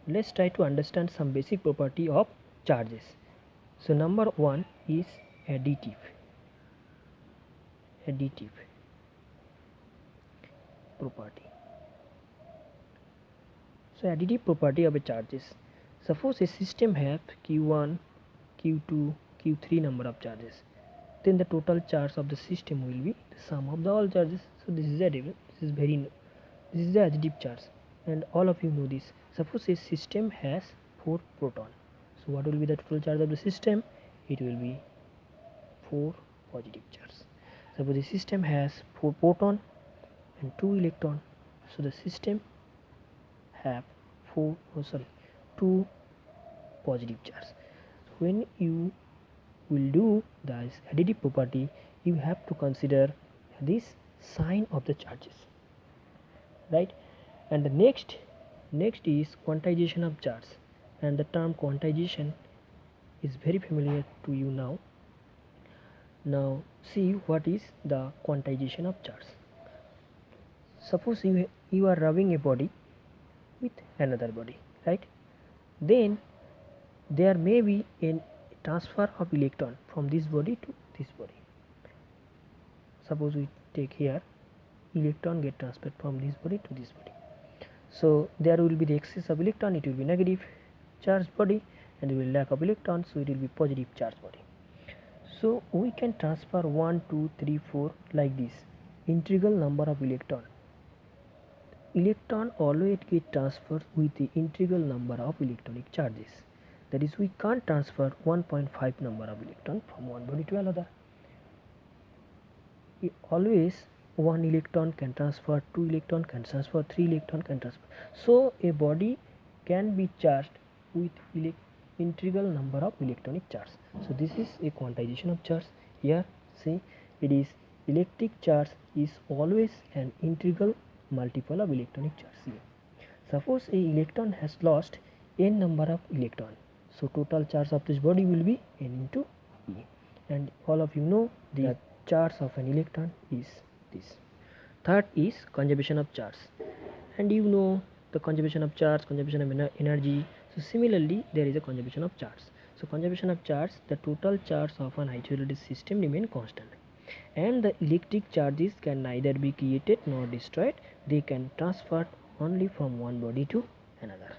let's try to understand some basic property of charges. So number one is additive property. So additive property of a charges. Suppose a system have q1, q2, q3 number of charges, then the total charge of the system will be the sum of the all charges. So this is additive. This is the additive charge, and all of you know this. Suppose a system has 4 proton, so what will be the total charge of the system? It will be 4 positive charge. Suppose the system has 4 proton and 2 electron, so the system have 2 positive charge. So when you will do this additive property, you have to consider this sign of the charges, right? And the next is quantization of charge, and the term quantization is very familiar to you now. Now see what is the quantization of charge. Suppose you are rubbing a body with another body, right? Then there may be a transfer of electron from this body to this body. Suppose we take here, electron get transferred from this body to this body. So there will be the excess of electron, it will be negative charge body, and there will be lack of electron, so it will be positive charge body. So we can transfer 1, 2, 3, 4 like this, integral number of electron. Electron always get transferred with the integral number of electronic charges. That is, we can't transfer 1.5 number of electron from one body to another. Always one electron can transfer, 2 electron can transfer, 3 electron can transfer. So a body can be charged with integral number of electronic charge. So this is a quantization of charge. Here see, it is electric charge is always an integral multiple of electronic charge. See, suppose a electron has lost n number of electron, so total charge of this body will be n into e, and all of you know the charge of an electron is this. Third is conservation of charge, and you know the conservation of charge, conservation of energy. So similarly there is a conservation of charge. So conservation of charge, the total charge of an isolated system remain constant, and the electric charges can neither be created nor destroyed. They can transfer only from one body to another.